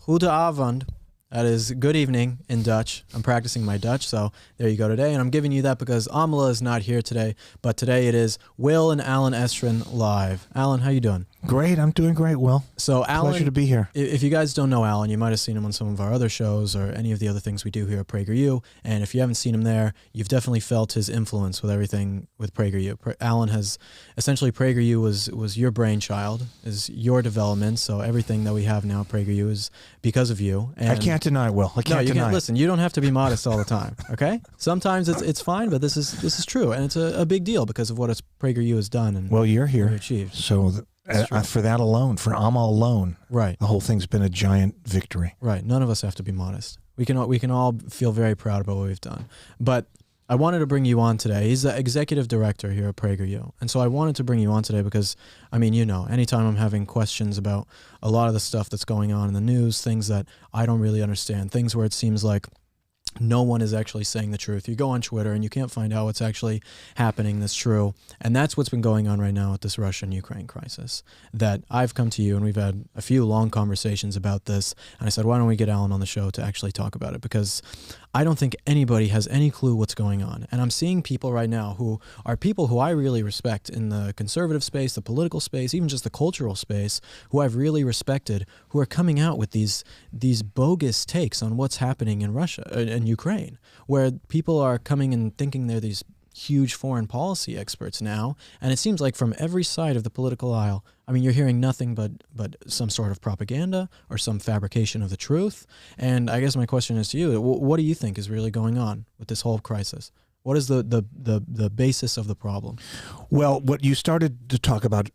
Goedenavond. That is good evening in Dutch. I'm practicing my Dutch, so there you go today. And I'm giving you that because Amala is not here today, but today it is Will and Alan Estrin live. Alan, how you doing? Great. I'm doing great, Will. So Alan, pleasure to be here. If you guys don't know Alan, you might have seen him on some of our other shows or any of the other things we do here at PragerU. And if you haven't seen him there, you've definitely felt his influence with everything with PragerU. Alan has essentially PragerU was your brainchild, is your development. So everything that we have now at PragerU is because of you. And I can't deny, Will. I can't deny. Listen, you don't have to be modest all the time. Okay, sometimes it's fine, but this is true, and it's a big deal because of what PragerU has done and well, you're here, achieved. So. For that alone, for Amal alone, right, the whole thing's been a giant victory. Right. None of us have to be modest. We can all feel very proud about what we've done. But I wanted to bring you on today. He's the executive director here at PragerU. And so I wanted to bring you on today because, I mean, anytime I'm having questions about a lot of the stuff that's going on in the news, things that I don't really understand, things where it seems like no one is actually saying the truth. You go on Twitter and you can't find out what's actually happening that's true. And that's what's been going on right now with this Russian-Ukraine crisis. That I've come to you and we've had a few long conversations about this. And I said, why don't we get Alan on the show to actually talk about it? Because I don't think anybody has any clue what's going on. And I'm seeing people right now who are people who I really respect in the conservative space, the political space, even just the cultural space, who I've really respected, who are coming out with these bogus takes on what's happening in Russia and Ukraine, where people are coming and thinking they're these huge foreign policy experts now. And it seems like from every side of the political aisle, I mean, you're hearing nothing but some sort of propaganda or some fabrication of the truth. And I guess my question is to you, what do you think is really going on with this whole crisis? What is the basis of the problem? Well, what you started to talk about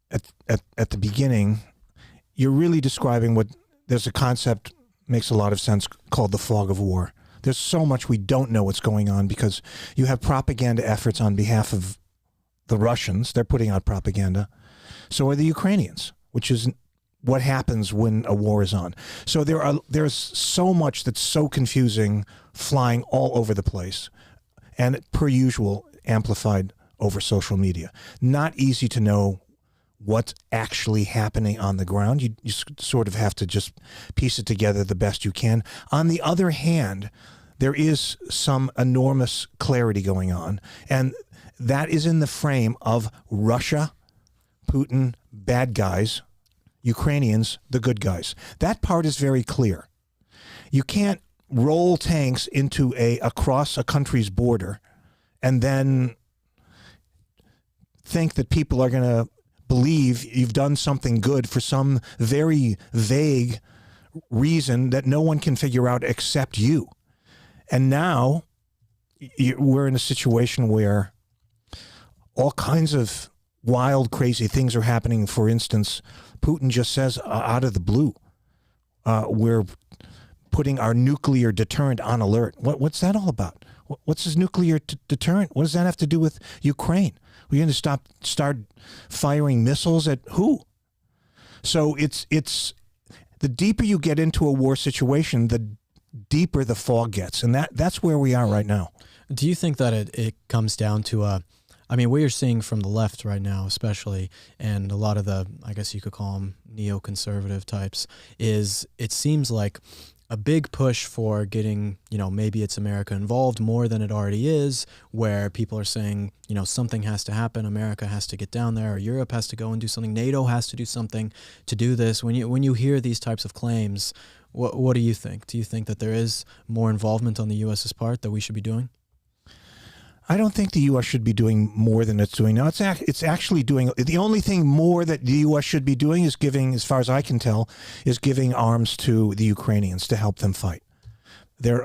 at the beginning, you're really describing there's a concept, makes a lot of sense, called the fog of war. There's so much we don't know what's going on because you have propaganda efforts on behalf of the Russians. They're putting out propaganda. So are the Ukrainians, which is what happens when a war is on. So there's so much that's so confusing, flying all over the place, and per usual, amplified over social media. Not easy to know what's actually happening on the ground. You sort of have to just piece it together the best you can. On the other hand, there is some enormous clarity going on, and that is in the frame of Russia, Putin, bad guys, Ukrainians, the good guys. That part is very clear. You can't roll tanks across a country's border and then think that people are going to believe you've done something good for some very vague reason that no one can figure out except you. And now we're in a situation where all kinds of wild, crazy things are happening. For instance, Putin just says out of the blue, we're putting our nuclear deterrent on alert. What's that all about? What's his nuclear deterrent? What does that have to do with Ukraine? We're going to start firing missiles at who? So it's the deeper you get into a war situation, the deeper the fog gets, and that's where we are right now. Do you think that it comes down to I mean, what you're seeing from the left right now, especially, and a lot of the, I guess you could call them neoconservative types, is it seems like a big push for getting, maybe it's America involved more than it already is, where people are saying, something has to happen, America has to get down there, or Europe has to go and do something, NATO has to do something to do this. When you hear these types of claims, what do you think? Do you think that there is more involvement on the U.S.'s part that we should be doing? I don't think the U.S. should be doing more than it's doing now. It's actually doing, the only thing more that the U.S. should be doing is giving, as far as I can tell, is giving arms to the Ukrainians to help them fight. They're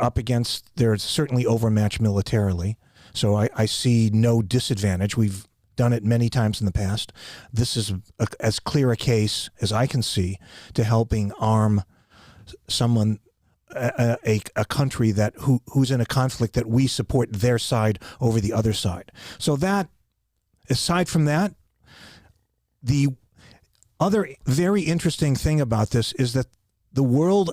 certainly overmatched militarily, so I see no disadvantage. We've done it many times in the past. This is as clear a case as I can see to helping arm someone, a country who's in a conflict that we support their side over the other side. So that, aside from that, the other very interesting thing about this is that the world,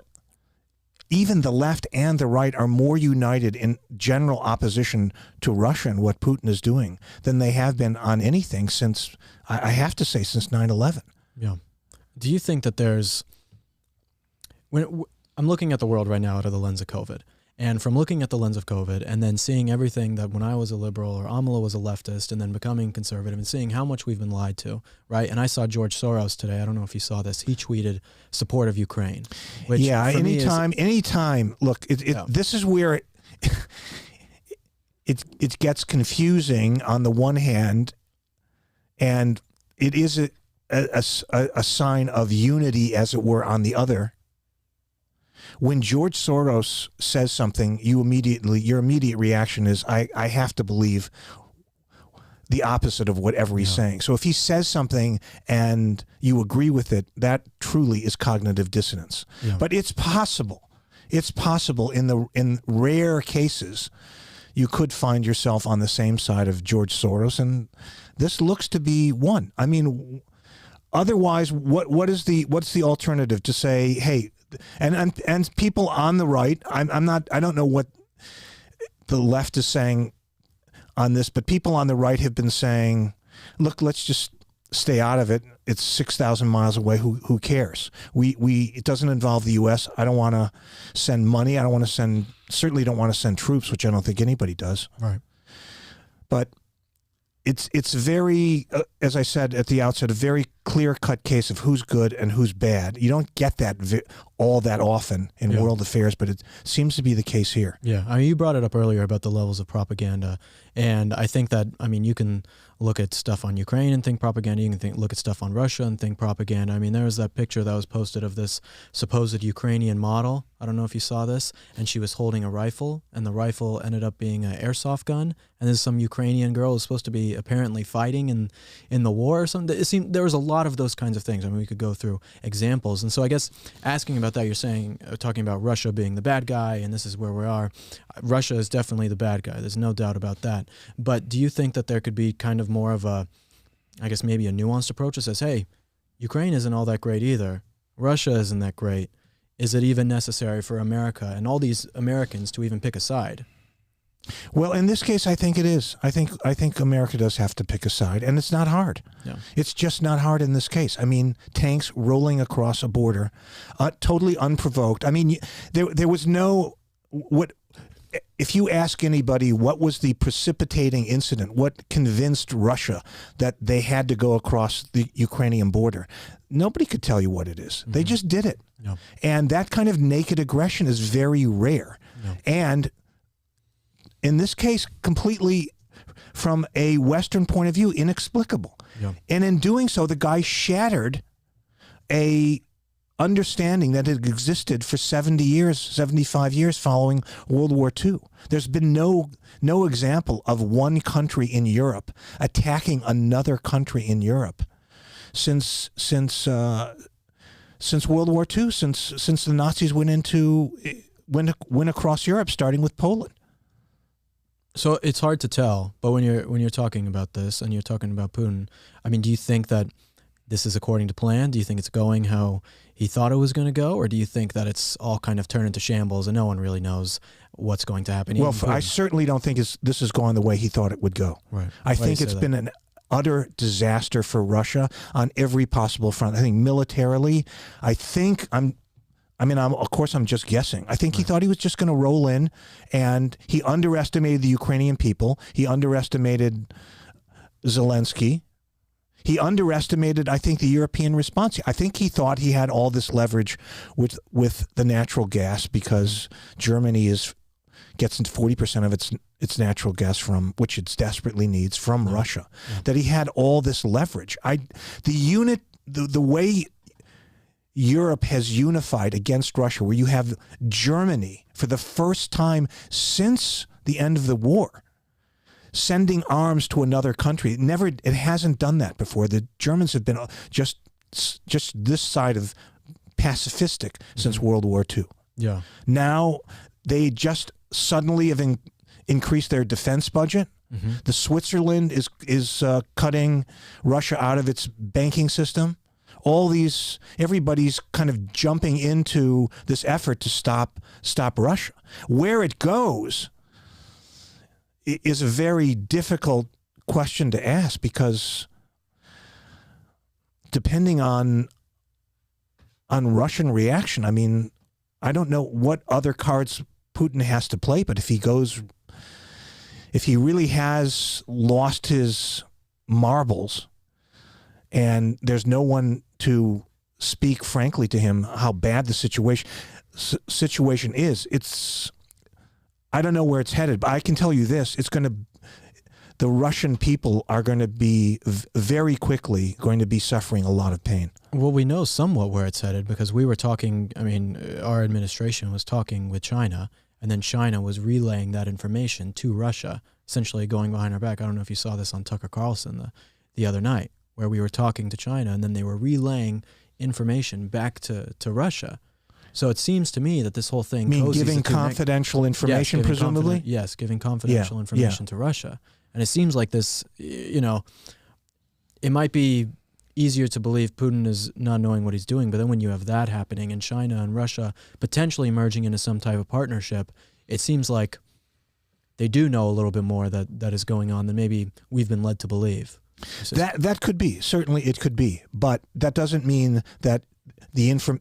even the left and the right, are more united in general opposition to Russia and what Putin is doing than they have been on anything since, I have to say, since 9/11. Yeah. Do you think that there's, I'm looking at the world right now out of the lens of COVID. And from looking at the lens of COVID and then seeing everything that when I was a liberal or Amala was a leftist and then becoming conservative and seeing how much we've been lied to, right? And I saw George Soros today. I don't know if you saw this. He tweeted support of Ukraine. Which yeah, anytime. Look, this is where it gets confusing on the one hand, and it is a sign of unity, as it were, on the other. When George Soros says something, your immediate reaction is, I have to believe the opposite of whatever he's saying. So if he says something and you agree with it, that truly is cognitive dissonance. Yeah. But it's possible. It's possible in rare cases you could find yourself on the same side of George Soros, and this looks to be one. I mean, otherwise, what's the alternative to say, hey? And people on the right, I don't know what the left is saying on this, but people on the right have been saying, look, let's just stay out of it. It's 6,000 miles away. Who cares? It doesn't involve the U.S. I don't want to send money. I don't want to certainly don't want to send troops, which I don't think anybody does. Right. But it's very, as I said at the outset, a very clear-cut case of who's good and who's bad. You don't get that all that often in world affairs, but it seems to be the case here. Yeah, I mean, you brought it up earlier about the levels of propaganda, and I think that, I mean, you can look at stuff on Ukraine and think propaganda. You can look at stuff on Russia and think propaganda. I mean, there was that picture that was posted of this supposed Ukrainian model. I don't know if you saw this, and she was holding a rifle, and the rifle ended up being an airsoft gun, and there's some Ukrainian girl who's supposed to be apparently fighting in the war or something. It seemed there was a lot of those kinds of things. I mean, we could go through examples. And so I guess asking about that, you're saying, talking about Russia being the bad guy, and this is where we are. Russia is definitely the bad guy. There's no doubt about that. But do you think that there could be kind of more of a, I guess maybe a nuanced approach that says, hey, Ukraine isn't all that great either. Russia isn't that great. Is it even necessary for America and all these Americans to even pick a side? Well, in this case, I think it is. I think America does have to pick a side, and it's not hard. Yeah. It's just not hard in this case. I mean, tanks rolling across a border, totally unprovoked. I mean, there was no what. If you ask anybody what was the precipitating incident, what convinced Russia that they had to go across the Ukrainian border, nobody could tell you what it is. Mm-hmm. They just did it. Yeah. And that kind of naked aggression is very rare. Yeah. And in this case, completely, from a Western point of view, inexplicable. Yeah. And in doing so, the guy shattered a understanding that had existed for 70 years, 75 years following World War II. There's been no example of one country in Europe attacking another country in Europe since World War II, since the Nazis went across Europe, starting with Poland. So it's hard to tell, but when you're talking about this and you're talking about Putin, I mean, do you think that this is according to plan? Do you think it's going how he thought it was going to go, or do you think that it's all kind of turned into shambles and no one really knows what's going to happen? Well, I certainly don't think this is going the way he thought it would go. Right. I think it's been an utter disaster for Russia on every possible front. I think militarily, of course, I'm just guessing. I think he thought he was just going to roll in, and he underestimated the Ukrainian people. He underestimated Zelensky. He underestimated, I think, the European response. I think he thought he had all this leverage with the natural gas because Germany gets 40% of its natural gas from, which it desperately needs, from Russia. Yeah. That he had all this leverage. The way Europe has unified against Russia, where you have Germany for the first time since the end of the war sending arms to another country. It hasn't done that before. The Germans have been just this side of pacifistic since World War II. Yeah. Now they just suddenly have increased their defense budget. Mm-hmm. The Switzerland is cutting Russia out of its banking system. Everybody's kind of jumping into this effort to stop Russia. Where it goes is a very difficult question to ask, because depending on Russian reaction, I mean, I don't know what other cards Putin has to play, but if he really has lost his marbles and there's no one to speak frankly to him how bad the situation is, I don't know where it's headed, but I can tell you this, the Russian people are going to be very quickly going to be suffering a lot of pain. Well, we know somewhat where it's headed because we were talking, our administration was talking with China, and then China was relaying that information to Russia, essentially going behind our back. I don't know if you saw this on Tucker Carlson the other night, where we were talking to China, and then they were relaying information back to Russia. So it seems to me that this whole thing... giving confidential information, presumably? Yes, giving confidential information to Russia. And it seems like this, it might be easier to believe Putin is not knowing what he's doing, but then when you have that happening and China and Russia potentially merging into some type of partnership, it seems like they do know a little bit more that is going on than maybe we've been led to believe. That could be. Certainly it could be. But that doesn't mean that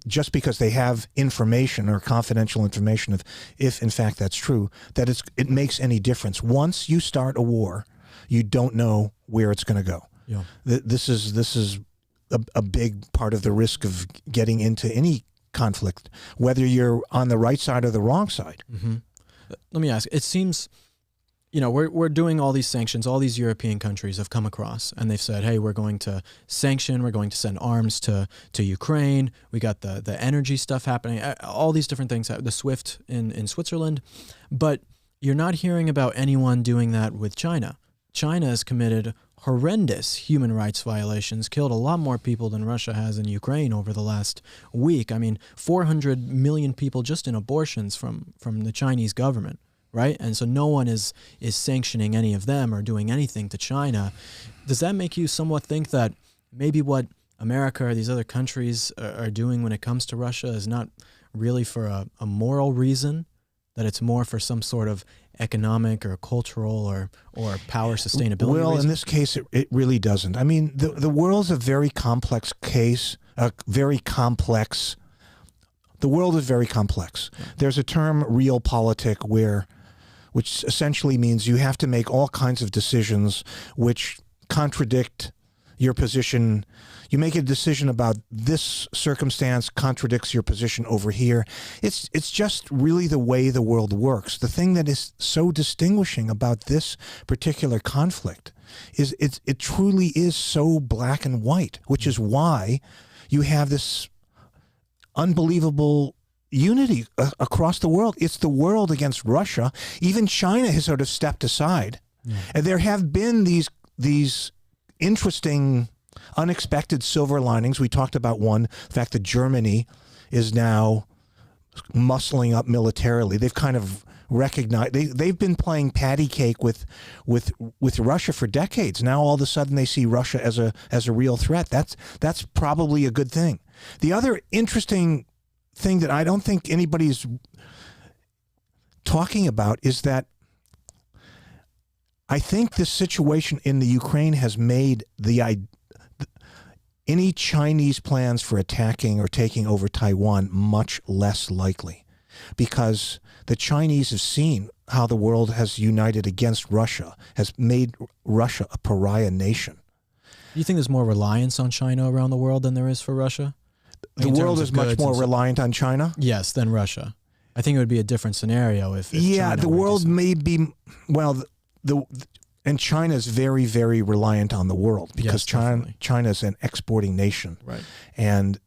just because they have information or confidential information, if in fact that's true, that it makes any difference. Once you start a war, you don't know where it's going to go. Yeah. This is a big part of the risk of getting into any conflict, whether you're on the right side or the wrong side. Mm-hmm. Let me ask. It seems, we're doing all these sanctions. All these European countries have come across, and they've said, hey, we're going to sanction. We're going to send arms to Ukraine. We got the energy stuff happening. All these different things. The SWIFT in Switzerland. But you're not hearing about anyone doing that with China. China has committed horrendous human rights violations, killed a lot more people than Russia has in Ukraine over the last week. 400 million people just in abortions from the Chinese government, right? And so no one is sanctioning any of them or doing anything to China. Does that make you somewhat think that maybe what America or these other countries are doing when it comes to Russia is not really for a moral reason, that it's more for some sort of economic or cultural or power sustainability Well, reason? in this case, it really doesn't. The world's a very complex case, the world is very complex. Yeah. There's a term, realpolitik, which essentially means you have to make all kinds of decisions which contradict your position. You make a decision about this circumstance contradicts your position over here. It's just really the way the world works. The thing that is so distinguishing about this particular conflict is it truly is so black and white, which is why you have this unbelievable unity across the world. It's the world against Russia. Even China has sort of stepped aside. Yeah. And there have been these interesting, unexpected silver linings. We talked about one, the fact that Germany is now muscling up militarily. They've kind of recognized, they've been playing patty cake with Russia for decades. Now all of a sudden they see Russia as a real threat. That's probably a good thing. The other interesting thing that I don't think anybody's talking about is that I think this situation in the Ukraine has made any Chinese plans for attacking or taking over Taiwan much less likely, because the Chinese have seen how the world has united against Russia, has made Russia a pariah nation. Do you think there's more reliance on China around the world than there is for Russia? The world is much more reliant on China? Yes, than Russia. I think it would be a different scenario if China the world may be, well, and China is very, very reliant on the world because China is an exporting nation. Right. And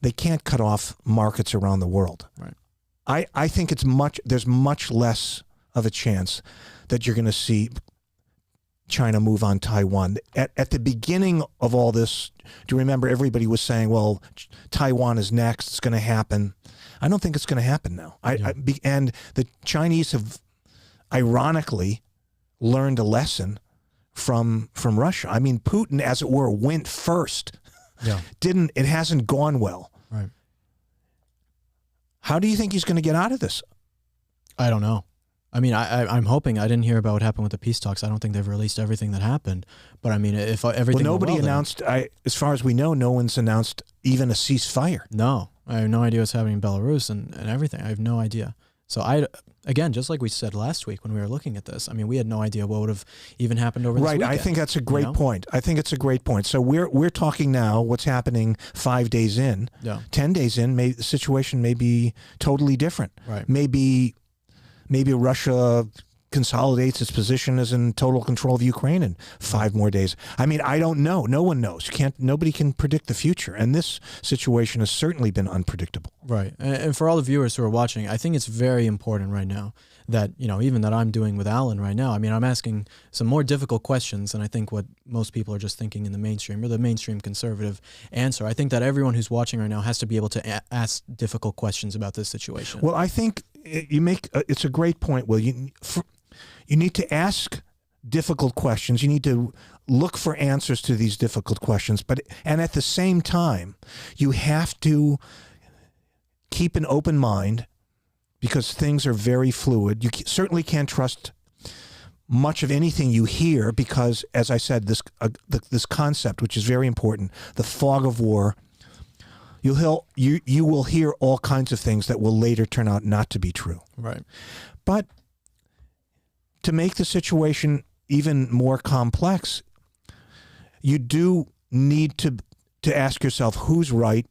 they can't cut off markets around the world. Right. I think there's much less of a chance that you're going to see China move on Taiwan. At the beginning of all this, do you remember everybody was saying, well, Taiwan is next, it's going to happen. I don't think it's going to happen now. And the Chinese have, ironically, learned a lesson from Russia. Putin, as it were, went first. Yeah. It hasn't gone well. Right. How do you think he's going to get out of this? I don't know. I mean, I'm hoping. I didn't hear about what happened with the peace talks. I don't think they've released everything that happened. But I mean, if everything nobody went well, announced. As far as we know, no one's announced even a ceasefire. No, I have no idea what's happening in Belarus and everything. I have no idea. So again, just like we said last week when we were looking at this, I mean, we had no idea what would have even happened over this weekend. Right. I think that's a great point. I think it's a great point. So we're talking now. What's happening 5 days in? Yeah. 10 days in, the situation may be totally different. Right. Maybe Russia consolidates its position as in total control of Ukraine in 5 more days. I mean, I don't know. No one knows. Nobody can predict the future. And this situation has certainly been unpredictable. Right. And for all the viewers who are watching, I think it's very important right now that, even that I'm doing with Alan right now. I mean, I'm asking some more difficult questions than I think what most people are just thinking in the mainstream or the mainstream conservative answer. I think that everyone who's watching right now has to be able to ask difficult questions about this situation. Well, I think it's a great point, Will. You need to ask difficult questions. You need to look for answers to these difficult questions. And at the same time, you have to keep an open mind because things are very fluid. You certainly can't trust much of anything you hear because, as I said, this concept, which is very important, the fog of war, you will hear all kinds of things that will later turn out not to be true. Right. But to make the situation even more complex, you do need to ask yourself who's right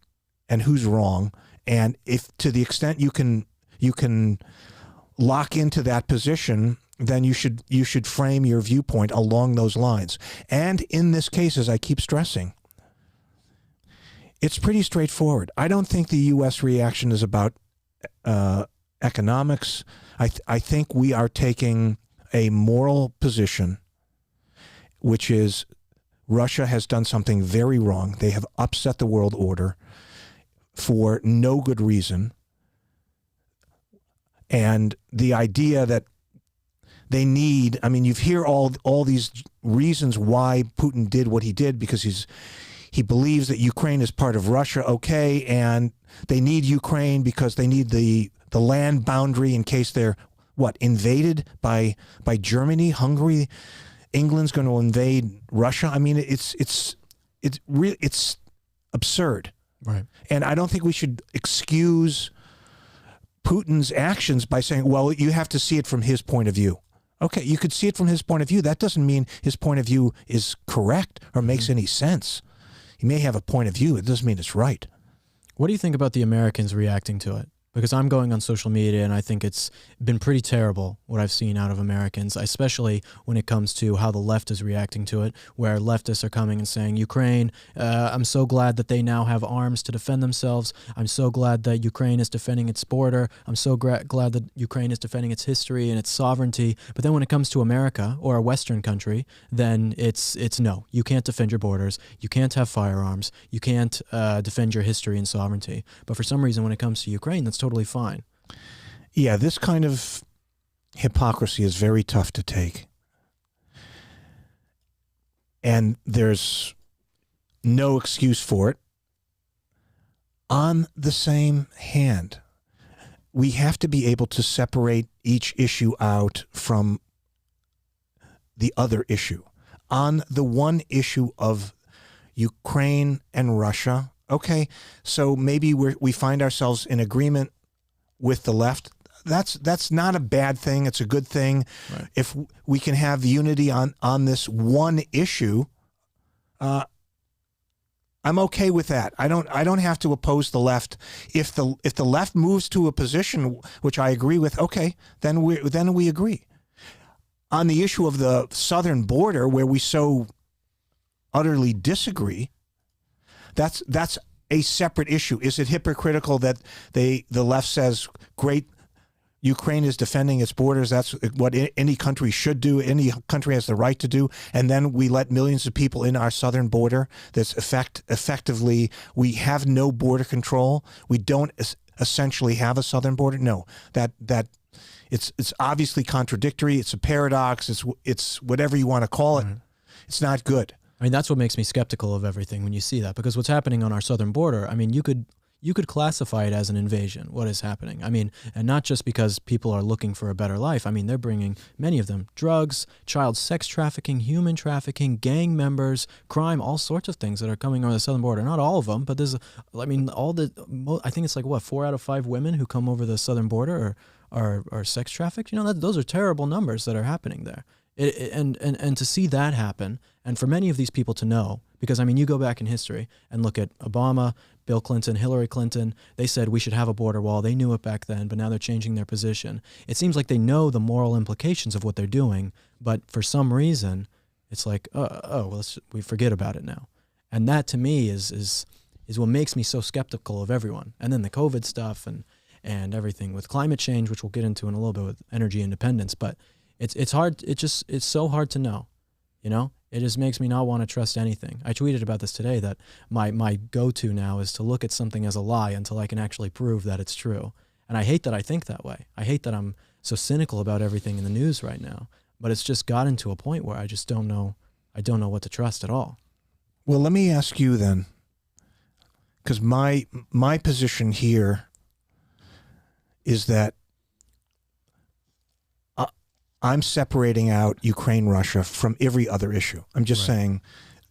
and who's wrong, and if to the extent you can lock into that position, then you should frame your viewpoint along those lines. And in this case, as I keep stressing, it's pretty straightforward. I don't think the U.S. reaction is about economics. I think we are taking a moral position, which is Russia has done something very wrong. They have upset the world order for no good reason. And the idea that they need, I mean, you hear all these reasons why Putin did what he did, because he believes that Ukraine is part of Russia, okay, and they need Ukraine because they need the land boundary in case they're invaded by Germany, Hungary, England's going to invade Russia. I mean, it's absurd. Right. And I don't think we should excuse Putin's actions by saying, well, you have to see it from his point of view. Okay, you could see it from his point of view. That doesn't mean his point of view is correct or makes any sense. He may have a point of view. It doesn't mean it's right. What do you think about the Americans reacting to it? Because I'm going on social media and I think it's been pretty terrible what I've seen out of Americans, especially when it comes to how the left is reacting to it, where leftists are coming and saying, Ukraine, I'm so glad that they now have arms to defend themselves. I'm so glad that Ukraine is defending its border. I'm so glad that Ukraine is defending its history and its sovereignty. But then when it comes to America or a Western country, then it's no, you can't defend your borders. You can't have firearms. You can't defend your history and sovereignty. But for some reason, when it comes to Ukraine, that's totally fine. Yeah, this kind of hypocrisy is very tough to take. And there's no excuse for it. On the same hand, we have to be able to separate each issue out from the other issue. On the one issue of Ukraine and Russia, okay, so maybe we find ourselves in agreement with the left. That's not a bad thing. It's a good thing. Right. If we can have unity on this one issue, I'm okay with that. I don't have to oppose the left. If the left moves to a position which I agree with, okay, then we agree. On the issue of the southern border, where we so utterly disagree, that's a separate issue. Is it hypocritical that the left says, great, Ukraine is defending its borders, that's what any country should do, any country has the right to do, and then we let millions of people in our southern border that's effectively, we have no border control, we don't essentially have a southern border? No, that it's obviously contradictory, it's a paradox, it's whatever you want to call it. Mm-hmm. It's not good. I mean, that's what makes me skeptical of everything when you see that, because what's happening on our southern border, I mean, you could you could classify it as an invasion, what is happening. I mean, and not just because people are looking for a better life. I mean, they're bringing, many of them, drugs, child sex trafficking, human trafficking, gang members, crime, all sorts of things that are coming over the southern border. Not all of them, but there's, I mean, I think it's like, what, 4 out of 5 women who come over the southern border are sex trafficked. You know, those are terrible numbers that are happening there. And to see that happen, and for many of these people to know, because I mean, you go back in history and look at Obama, Bill Clinton, Hillary Clinton, they said we should have a border wall. They knew it back then, but now they're changing their position. It seems like they know the moral implications of what they're doing, but for some reason, it's like, we forget about it now. And that to me is what makes me so skeptical of everyone. And then the COVID stuff and everything with climate change, which we'll get into in a little bit with energy independence, but it's hard. It's so hard to know, you know. It just makes me not want to trust anything. I tweeted about this today that my go-to now is to look at something as a lie until I can actually prove that it's true. And I hate that I think that way. I hate that I'm so cynical about everything in the news right now. But it's just gotten to a point where I just don't know. I don't know what to trust at all. Well, let me ask you then, because my position here is that I'm separating out Ukraine-Russia from every other issue. I'm just saying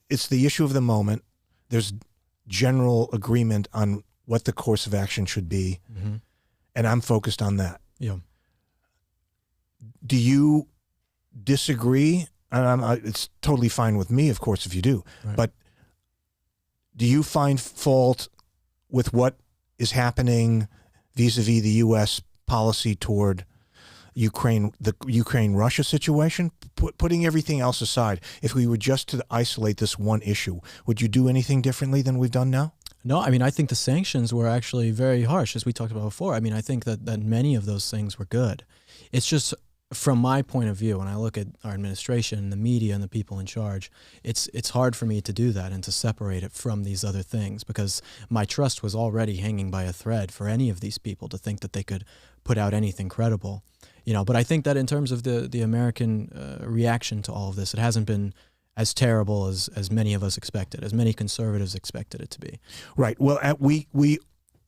it's the issue of the moment. There's general agreement on what the course of action should be, and I'm focused on that. Yeah. Do you disagree? And it's totally fine with me, of course, if you do. Right. But do you find fault with what is happening vis-a-vis the U.S. policy toward the Ukraine-Russia situation, putting everything else aside, if we were just to isolate this one issue, would you do anything differently than we've done now? No, I mean, I think the sanctions were actually very harsh, as we talked about before. I mean, I think that many of those things were good. It's just, from my point of view, when I look at our administration, the media, and the people in charge, it's hard for me to do that and to separate it from these other things, because my trust was already hanging by a thread for any of these people to think that they could put out anything credible. You know, but I think that in terms of the American reaction to all of this, it hasn't been as terrible as many of us expected, as many conservatives expected it to be. Right. Well,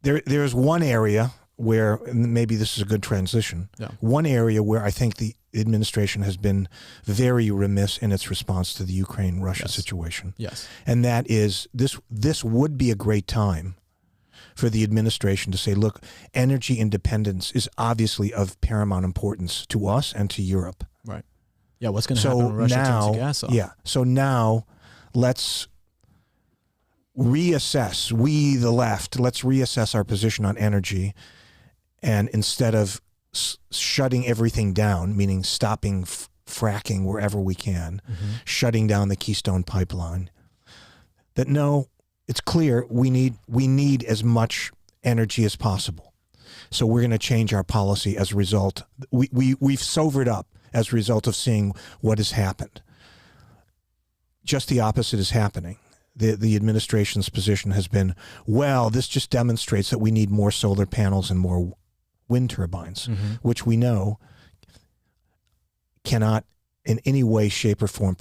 there's one area where, and maybe this is a good transition, one area where I think the administration has been very remiss in its response to the Ukraine-Russia situation. Yes. And that is, this would be a great time for the administration to say, look, energy independence is obviously of paramount importance to us and to Europe. Right. Yeah, what's going to happen when Russia takes the gas off? Yeah, so now let's reassess, we the left, let's reassess our position on energy, and instead of shutting everything down, meaning stopping fracking wherever we can, shutting down the Keystone Pipeline, that no, it's clear we need as much energy as possible. So we're going to change our policy as a result. We've sobered up as a result of seeing what has happened. Just the opposite is happening. The administration's position has been, well, this just demonstrates that we need more solar panels and more wind turbines, which we know cannot in any way, shape, or form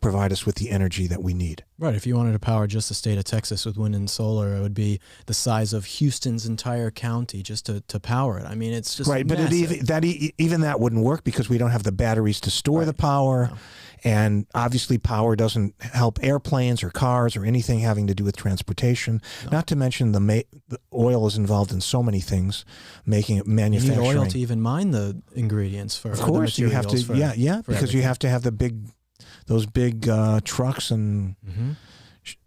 provide us with the energy that we need. Right. If you wanted to power just the state of Texas with wind and solar, it would be the size of Houston's entire county just to power it. I mean, it's just right. massive. But even that wouldn't work because we don't have the batteries to store the power. No. And obviously power doesn't help airplanes or cars or anything having to do with transportation. No. Not to mention the oil is involved in so many things, making it manufacturing. You need oil to even mine the ingredients for. Of course, you have to. Because everything. You have to have those big trucks and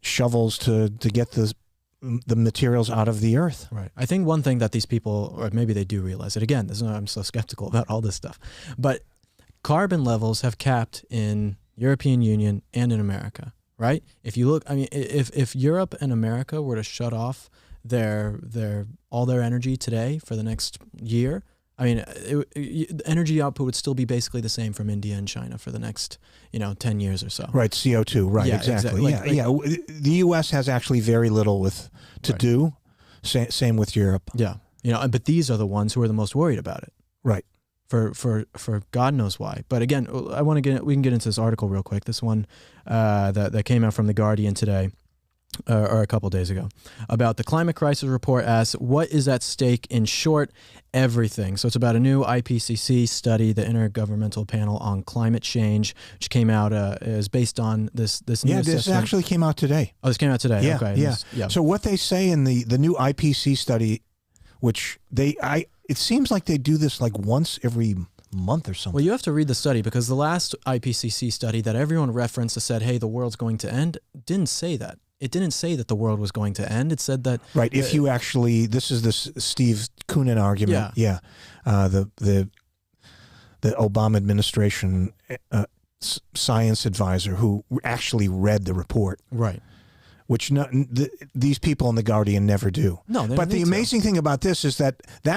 shovels to get the materials out of the earth. Right. I think one thing that these people, or maybe they do realize it, again, I'm so skeptical about all this stuff, but carbon levels have capped in European Union and in America, right? If you look, I mean, if Europe and America were to shut off all their energy today for the next year, I mean, energy output would still be basically the same from India and China for the next, 10 years or so. Right, CO2, right, yeah, exactly. Yeah. The U.S. has actually very little to do. Same with Europe. Yeah, but these are the ones who are the most worried about it. Right. For God knows why. But again, we can get into this article real quick. This one that came out from The Guardian today. or a couple days ago, about the climate crisis report asks, what is at stake? In short, everything. So it's about a new IPCC study, the Intergovernmental Panel on Climate Change, which came out, is based on this new Yeah, this assessment. actually came out today. Oh, this came out today. Yeah, Okay. yeah. So what they say in the new IPCC study, which it seems like they do this like once every month or something. Well, you have to read the study, because the last IPCC study that everyone referenced that said, hey, the world's going to end, didn't say that. It didn't say that the world was going to end. It said that... Right. If you actually... This is the Steve Koonin argument. Yeah. The Obama administration science advisor who actually read the report. Right. Which these people in The Guardian never do. No, they But the amazing thing about this is that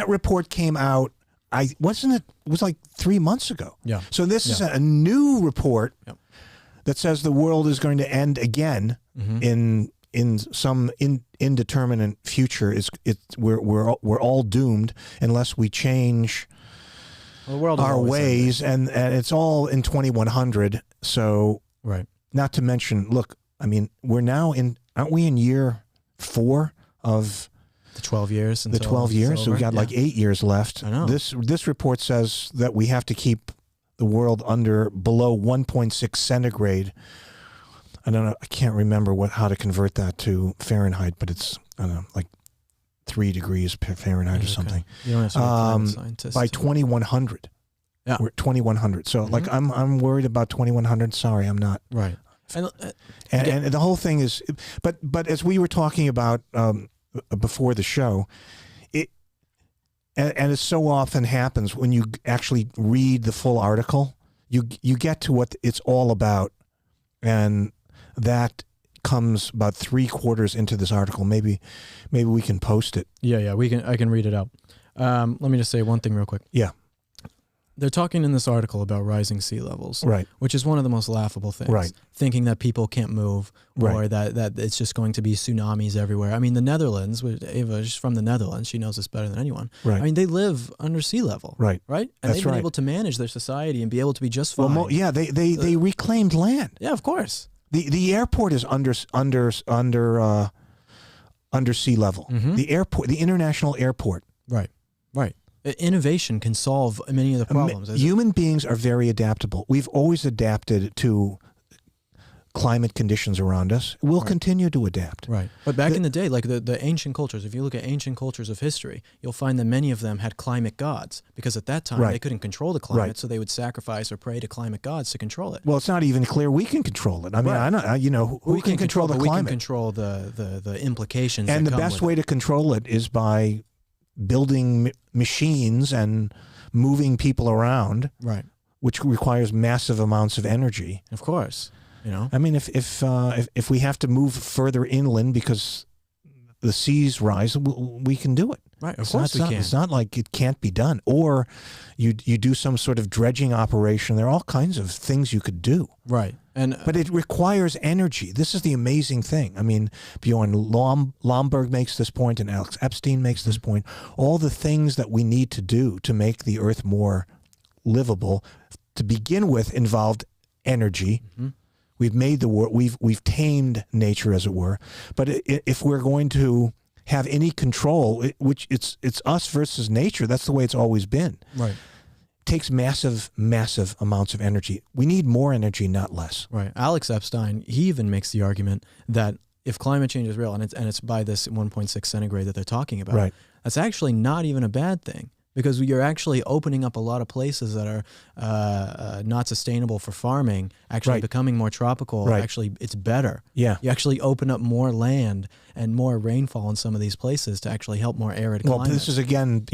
report came out, it was like 3 months ago. Yeah. So this is a new report that says the world is going to end again in some indeterminate future. We're all doomed unless we change our ways, and it's all in 2100. So right. Not to mention, look, I mean, aren't we in year 4 of the 12 years? The 12 years. So we got like 8 years left. I know. This report says that we have to keep the world below 1.6 centigrade. I don't know. I can't remember how to convert that to Fahrenheit, but it's, I don't know, like 3 degrees Fahrenheit or something. You don't have to be a climate scientist. By 2100. Yeah. We're at 2100. So like I'm worried about 2100. Sorry, I'm not. Right. And the whole thing is, but as we were talking about before the show, and it so often happens when you actually read the full article, you get to what it's all about, and that comes about 3/4 into this article. Maybe we can post it. Yeah, I can read it out. Let me just say one thing real quick. Yeah. They're talking in this article about rising sea levels, right? Which is one of the most laughable things, right? Thinking that people can't move, or that it's just going to be tsunamis everywhere. I mean, the Netherlands, Ava's from the Netherlands, she knows this better than anyone. Right. I mean, they live under sea level, right? And they've been able to manage their society and be able to be just fine. Well, they reclaimed land. Yeah, of course. The airport is under sea level. The airport, the international airport. Right. Innovation can solve many of the problems. Human beings are very adaptable. We've always adapted to climate conditions around us. We'll continue to adapt. Right. But back in the day, like the ancient cultures, if you look at ancient cultures of history, you'll find that many of them had climate gods, because at that time they couldn't control the climate, so they would sacrifice or pray to climate gods to control it. Well, it's not even clear we can control it. I mean, who can control the climate? We can control the implications. And the best way to control it is by building machines and moving people around, right? Which requires massive amounts of energy. Of course, I mean, if we have to move further inland because the seas rise, we can do it. Right, of course we can. It's not like it can't be done. Or you do some sort of dredging operation. There are all kinds of things you could do. Right. But it requires energy. This is the amazing thing. I mean, Bjorn Lomborg makes this point, and Alex Epstein makes this point. All the things that we need to do to make the Earth more livable, to begin with, involved energy. We've made the world. We've tamed nature, as it were. But if we're going to have any control, which it's us versus nature, that's the way it's always been. Right. Takes massive amounts of energy. We need more energy, not less. Right. Alex Epstein, he even makes the argument that if climate change is real, and it's by this 1.6 centigrade that they're talking about, that's actually not even a bad thing, because you're actually opening up a lot of places that are not sustainable for farming, actually becoming more tropical. Actually, it's better. Yeah. You actually open up more land and more rainfall in some of these places to actually help more arid climates. Well, this is, again,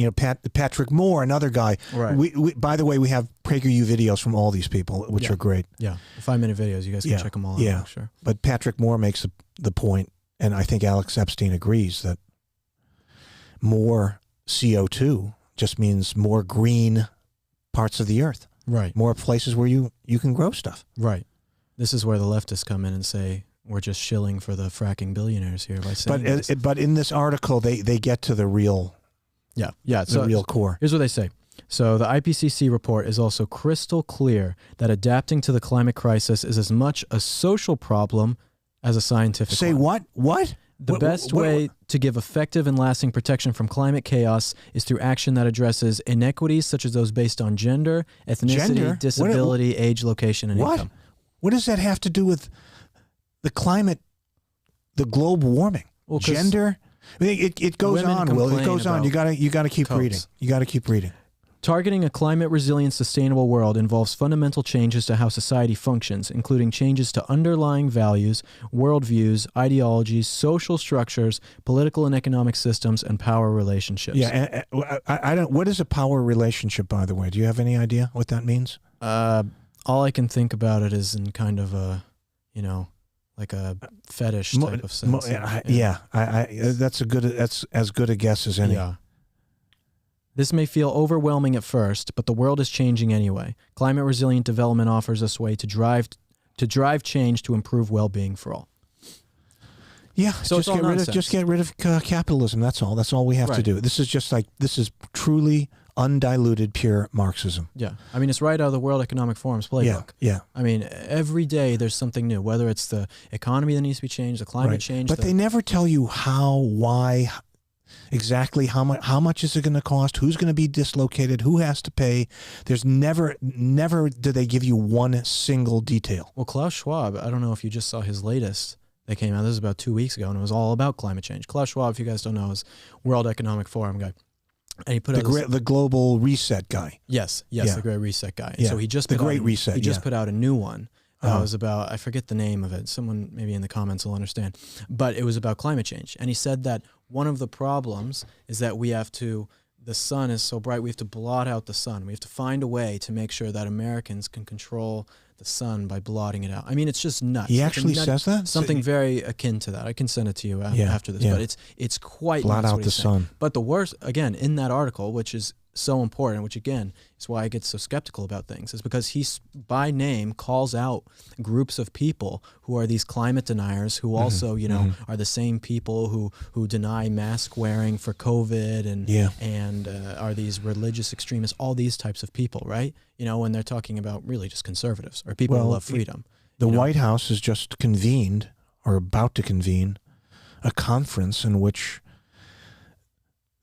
Patrick Moore, another guy. Right. We by the way, we have PragerU videos from all these people, which are great. Yeah. 5-minute videos. You guys can check them all out. Yeah. Sure. But Patrick Moore makes the point, and I think Alex Epstein agrees, that more CO2 just means more green parts of the earth. Right. More places where you can grow stuff. Right. This is where the leftists come in and say, we're just shilling for the fracking billionaires here by saying this. But in this article, they get to the real real core. Here's what they say. So the IPCC report is also crystal clear that adapting to the climate crisis is as much a social problem as a scientific Say one. what? The best way to give effective and lasting protection from climate chaos is through action that addresses inequities such as those based on gender, ethnicity, disability, age, location, and income. What does that have to do with the climate, the global warming? Well, gender? I mean, it goes on, Will. It goes on. You gotta keep reading. You gotta keep reading. Targeting a climate-resilient, sustainable world involves fundamental changes to how society functions, including changes to underlying values, worldviews, ideologies, social structures, political and economic systems, and power relationships. Yeah, I don't. What is a power relationship, by the way? Do you have any idea what that means? All I can think about it is in kind of a, like a fetish type of sense. That's as good a guess as any. Yeah. This may feel overwhelming at first, but the world is changing anyway. Climate resilient development offers us a way to drive change to improve well-being for all. Yeah, so just get rid of capitalism. That's all. That's all we have to do. This is truly undiluted, pure Marxism. Yeah, I mean, it's right out of the World Economic Forum's playbook. Yeah. I mean, every day there's something new. Whether it's the economy that needs to be changed, the climate change, but they never tell you how, why. Exactly how much is it going to cost? Who's going to be dislocated? Who has to pay? There's never do they give you one single detail. Well, Klaus Schwab, I don't know if you just saw his latest that came out. This was about 2 weeks ago, and it was all about climate change. Klaus Schwab, if you guys don't know, is World Economic Forum guy. And he put out the global reset guy. Yes, the Great Reset guy. Yeah. So he just the Great Reset. He just put out a new one. That was about, I forget the name of it. Someone maybe in the comments will understand. But it was about climate change. And he said that one of the problems is that the sun is so bright, we have to blot out the sun. We have to find a way to make sure that Americans can control the sun by blotting it out. I mean, it's just nuts. He actually says that? Something very akin to that. I can send it to you after this. But it's quite blot nuts out the sun. But the worst, again, in that article, which is so important, which again is why I get so skeptical about things, is because he by name calls out groups of people who are these climate deniers who also are the same people who deny mask wearing for COVID and are these religious extremists, all these types of people, right? When they're talking about really just conservatives or people who love freedom. The White House has just convened or about to convene a conference in which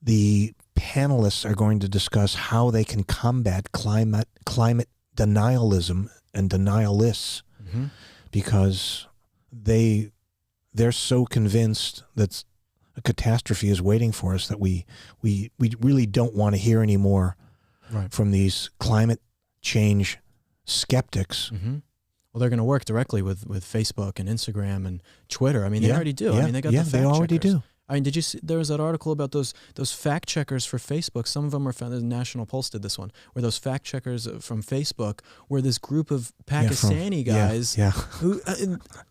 the panelists are going to discuss how they can combat climate denialism and denialists, because they're so convinced that a catastrophe is waiting for us that we really don't want to hear anymore from these climate change skeptics. Well, they're going to work directly with Facebook and Instagram and Twitter. I mean, they already do. I mean, they got the fact they already checkers. do. I mean, did you see, there was that article about those fact checkers for Facebook. Some of them are found, the National Post did this one, where those fact checkers from Facebook were this group of Pakistani guys who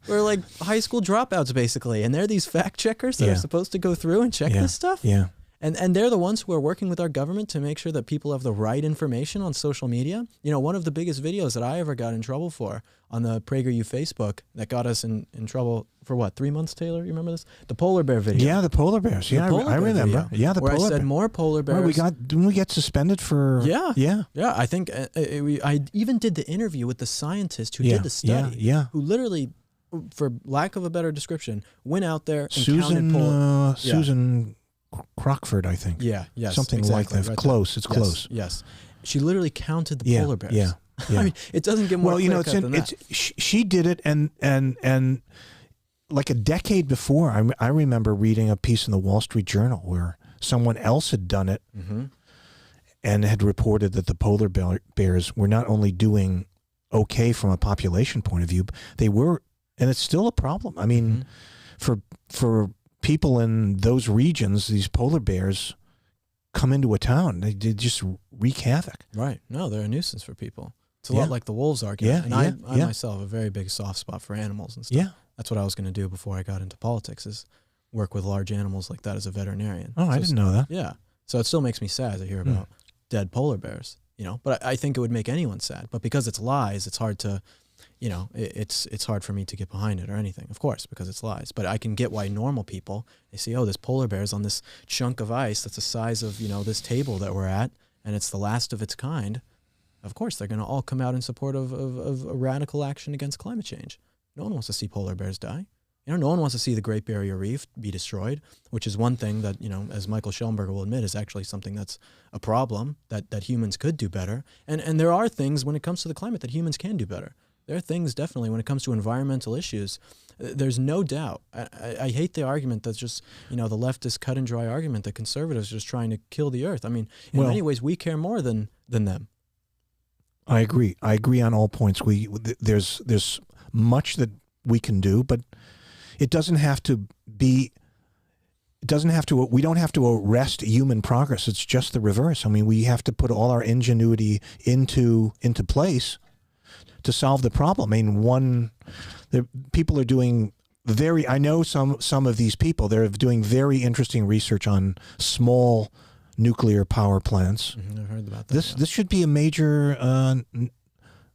were like high school dropouts, basically. And they're these fact checkers that are supposed to go through and check this stuff. Yeah. And they're the ones who are working with our government to make sure that people have the right information on social media. One of the biggest videos that I ever got in trouble for on the PragerU Facebook that got us in trouble for what, 3 months, Taylor? You remember this? The polar bear video. Yeah, the polar bears. Yeah, I remember. Video, yeah, the where polar I said more polar bears. Didn't we get suspended for? Yeah. I think I even did the interview with the scientist who did the study. Who literally, for lack of a better description, went out there and counted polar. Susan Crockford, I think. Something exactly, like that. Right close. there. It's close. Yes. She literally counted the polar bears. Yeah. I mean, it doesn't get more clear cut than that. She did it, and like a decade before, I remember reading a piece in the Wall Street Journal where someone else had done it and had reported that the polar bears were not only doing okay from a population point of view, they were, and it's still a problem. I mean, for people in those regions, these polar bears come into a town, they just wreak havoc. Right. No, they're a nuisance for people. It's a lot like the wolves argument. And I myself have a very big soft spot for animals and stuff. Yeah. That's what I was going to do before I got into politics, is work with large animals like that as a veterinarian. Oh, I didn't know that. Yeah. So it still makes me sad to hear about dead polar bears, but I think it would make anyone sad. But because it's lies, it's hard to, it's hard for me to get behind it or anything, of course, because it's lies. But I can get why normal people, they see, this polar bear's on this chunk of ice that's the size of, this table that we're at, and it's the last of its kind. Of course, they're going to all come out in support of a radical action against climate change. No one wants to see polar bears die. No one wants to see the Great Barrier Reef be destroyed, which is one thing that, as Michael Schellenberger will admit, is actually something that's a problem that humans could do better. And there are things when it comes to the climate that humans can do better. There are things definitely when it comes to environmental issues. There's no doubt. I hate the argument that's just, the leftist cut and dry argument that conservatives are just trying to kill the earth. I mean, in many ways, we care more than them. I agree. I agree on all points. There's much that we can do, but it doesn't have to be. It doesn't have to. We don't have to arrest human progress. It's just the reverse. I mean, we have to put all our ingenuity into place to solve the problem. I mean, people are doing I know some of these people. They're doing very interesting research on small nuclear power plants. Mm-hmm, I've heard about that. This should be a major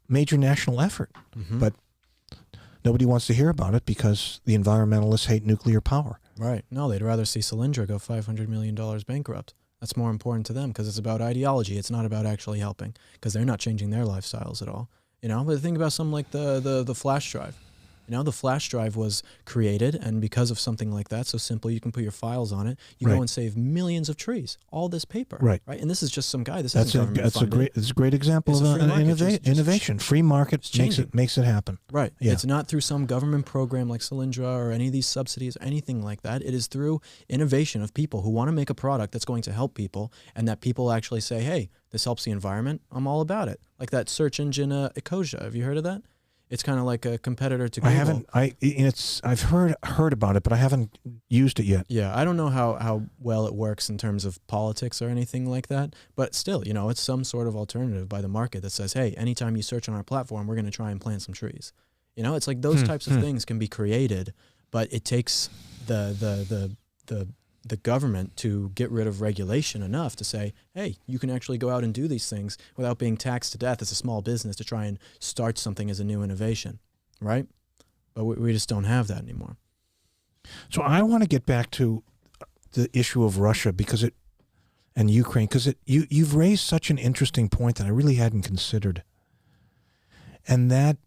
national effort, but nobody wants to hear about it because the environmentalists hate nuclear power. Right. No, they'd rather see Solyndra go $500 million bankrupt. That's more important to them because it's about ideology. It's not about actually helping because they're not changing their lifestyles at all. But think about something like the flash drive. The flash drive was created, and because of something like that, so simple, you can put your files on it. You go and save millions of trees. All this paper, right? And this is just some guy. This isn't government funded. It's a great example of innovation. Free market makes it happen. Right. Yeah. It's not through some government program like Solyndra or any of these subsidies, anything like that. It is through innovation of people who want to make a product that's going to help people, and that people actually say, "Hey, this helps the environment. I'm all about it." Like that search engine, Ecosia. Have you heard of that? It's kind of like a competitor to Google. I've heard about it, but I haven't used it yet. Yeah, I don't know how well it works in terms of politics or anything like that, but still, it's some sort of alternative by the market that says, hey, anytime you search on our platform, we're going to try and plant some trees. It's like those types of things can be created, but it takes the government to get rid of regulation enough to say, hey, you can actually go out and do these things without being taxed to death as a small business to try and start something as a new innovation, right? But we just don't have that anymore. So I want to get back to the issue of Russia and Ukraine, because you've raised such an interesting point that I really hadn't considered. And that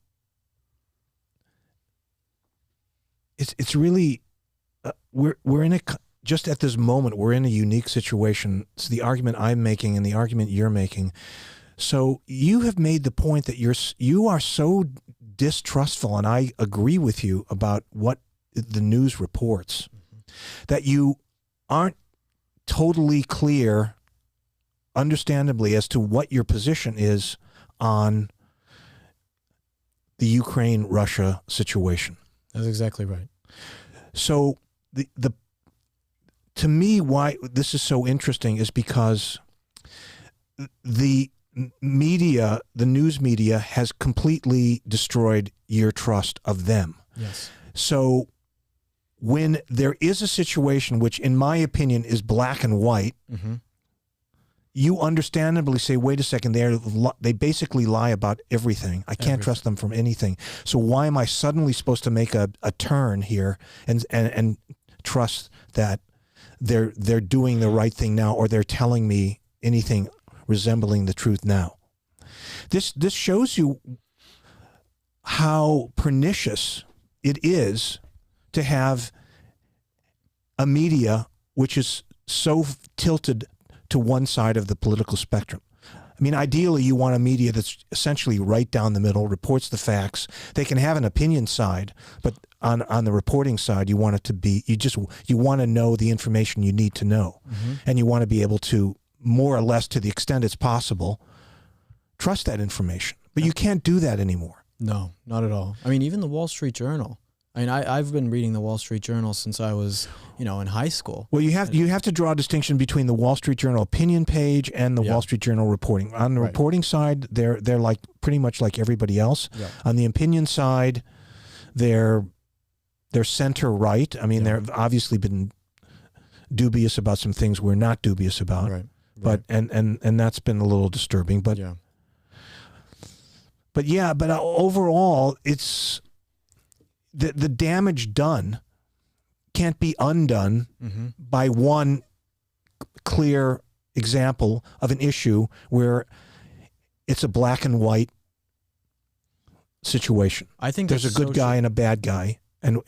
it's really, we're in just at this moment, we're in a unique situation. It's the argument I'm making and the argument you're making. So you have made the point that you are so distrustful, and I agree with you about what the news reports, that you aren't totally clear, understandably, as to what your position is on the Ukraine-Russia situation. That's exactly right. So to me, why this is so interesting is because the media, the news media, has completely destroyed your trust of them. Yes. So when there is a situation which, in my opinion, is black and white, you understandably say, wait a second, they basically lie about everything. I can't trust them from anything. So why am I suddenly supposed to make a turn here and trust that they're doing the right thing now, or they're telling me anything resembling the truth now? This shows you how pernicious it is to have a media which is so tilted to one side of the political spectrum. I mean, ideally, you want a media that's essentially right down the middle, reports the facts. They can have an opinion side, but on the reporting side, you want it to be, you want to know the information you need to know. And you want to be able to, more or less to the extent it's possible, trust that information. But you can't do that anymore. No, not at all. I mean, even the Wall Street Journal. I mean, I've been reading the Wall Street Journal since I was, in high school. Well, you have to draw a distinction between the Wall Street Journal opinion page and the Wall Street Journal reporting. On the reporting side, they're like pretty much like everybody else. On the opinion side, they're center right. I mean, they've obviously been dubious about some things we're not dubious about. Right. But and that's been a little disturbing. But but overall, it's the damage done can't be undone by one clear example of an issue where it's a black and white situation. I think there's a good guy and a bad guy, and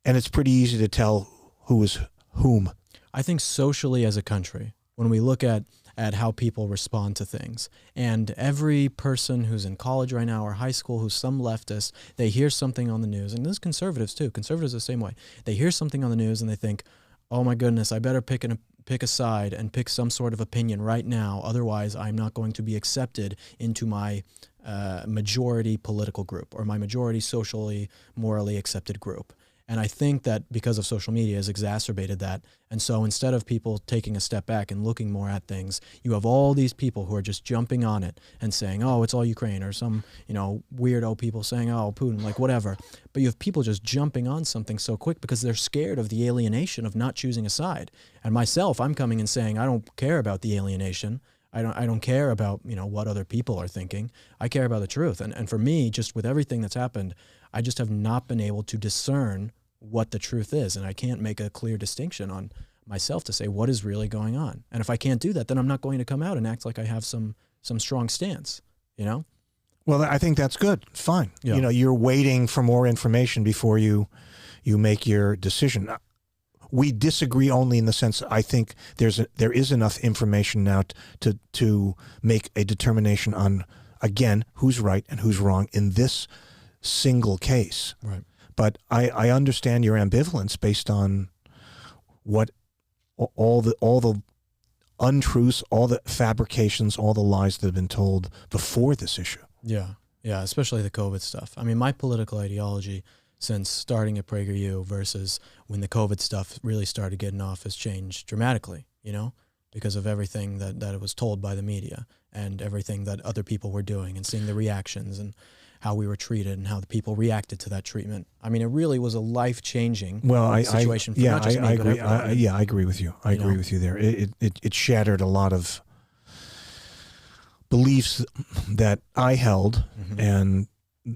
and it's pretty easy to tell who is whom. I think socially as a country, when we look at how people respond to things, and every person who's in college right now or high school who's some leftist, they hear something on the news, and this is conservatives too. Conservatives are the same way. They hear something on the news and they think, oh my goodness, I better pick a side and pick some sort of opinion right now. Otherwise, I'm not going to be accepted into my majority political group or my majority socially, morally accepted group. And I think that because of social media has exacerbated that. And so instead of people taking a step back and looking more at things, you have all these people who are just jumping on it and saying, oh, it's all Ukraine, or some, weirdo people saying, oh, Putin, like whatever. But you have people just jumping on something so quick because they're scared of the alienation of not choosing a side. And myself, I'm coming and saying, I don't care about the alienation. I don't care about, what other people are thinking. I care about the truth. And for me, just with everything that's happened, I just have not been able to discern what the truth is. And I can't make a clear distinction on myself to say what is really going on. And if I can't do that, then I'm not going to come out and act like I have some strong stance, Well, I think that's good. Fine. Yeah. You're waiting for more information before you make your decision. We disagree only in the sense I think there is enough information now to make a determination on, again, who's right and who's wrong in this single case. Right. But I understand your ambivalence based on what all the untruths, all the fabrications, all the lies that have been told before this issue. Yeah, especially the COVID stuff. I mean, my political ideology since starting at PragerU versus when the COVID stuff really started getting off has changed dramatically, because of everything that it was told by the media and everything that other people were doing and seeing the reactions and how we were treated and how the people reacted to that treatment. I mean, it really was a life-changing situation for not just me, but everyone. I agree with you. I agree with you there. It shattered a lot of beliefs that I held, Mm-hmm. and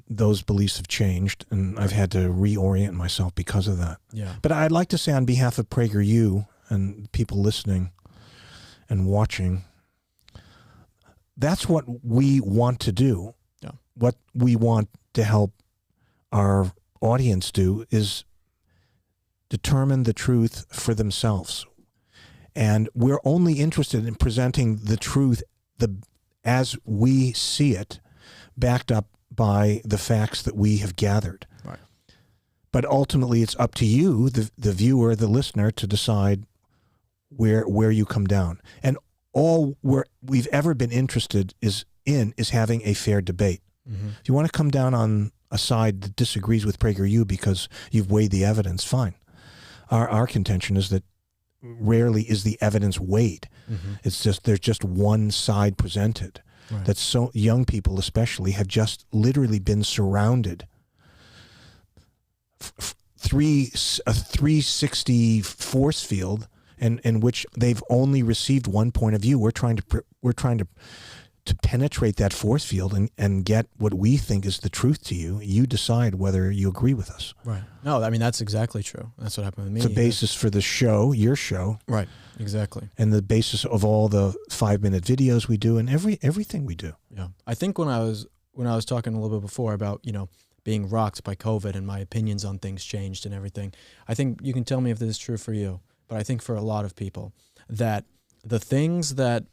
those beliefs have changed, and I've had to reorient myself because of that. Yeah. But I'd like to say on behalf of PragerU and people listening and watching, that's what we want to do. Yeah. What we want to help our audience do is determine the truth for themselves. And we're only interested in presenting the truth as we see it, backed up by the facts that we have gathered. Right. But ultimately, it's up to you, the viewer, the listener, to decide where you come down. And all we've ever been interested is having a fair debate. Mm-hmm. If you want to come down on a side that disagrees with PragerU because you've weighed the evidence, fine. Our contention is that rarely is the evidence weighed. Mm-hmm. It's just there's just one side presented. Right. That so young people especially have just literally been surrounded. A 360 force field, in which they've only received one point of view. We're trying to penetrate that force field and get what we think is the truth to you. You decide whether you agree with us. Right. No, I mean, that's exactly true. That's what happened with me. It's the basis for the show, your show. Right. Exactly. And the basis of all the 5-minute videos we do and everything we do. Yeah. I think when I was talking a little bit before about, being rocked by COVID and my opinions on things changed and everything, I think you can tell me if this is true for you, but I think for a lot of people that the things that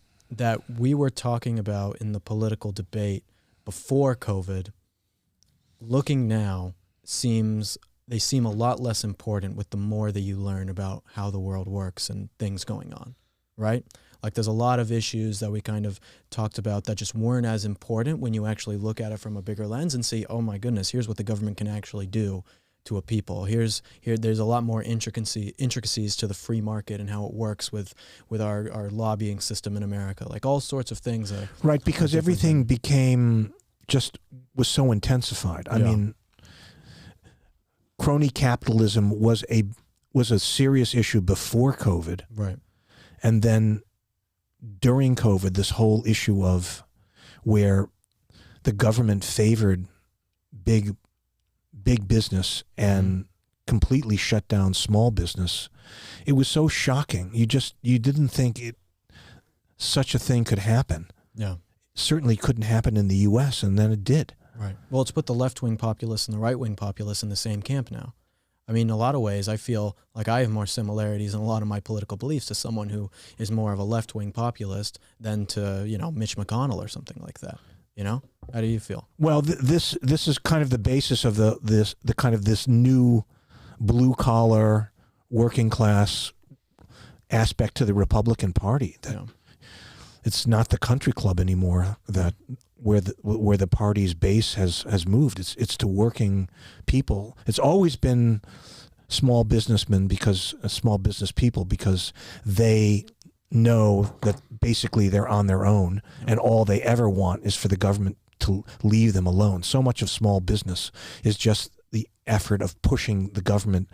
we were talking about in the political debate before COVID, looking now, they seem a lot less important with the more that you learn about how the world works and things going on, right? Like there's a lot of issues that we kind of talked about that just weren't as important when you actually look at it from a bigger lens and see, oh my goodness, here's what the government can actually do to a people. There's a lot more intricacies to the free market and how it works with our lobbying system in America, like all sorts of things. Right, because everything was so intensified. I mean, crony capitalism was a serious issue before COVID. Right. And then during COVID, this whole issue of where the government favored big business and completely shut down small business. It was so shocking. You didn't think such a thing could happen. Yeah. Certainly couldn't happen in the U.S., and then it did. Right. Well, it's put the left-wing populace and the right-wing populace in the same camp now. I mean, in a lot of ways, I feel like I have more similarities in a lot of my political beliefs to someone who is more of a left-wing populist than to, Mitch McConnell or something like that. How do you feel? Well, this is kind of the basis of this new blue-collar, working-class aspect to the Republican Party. That it's not the country club anymore where the party's base has moved. It's to working people. It's always been small business people because they know that basically they're on their own and all they ever want is for the government to leave them alone. So much of small business is just the effort of pushing the government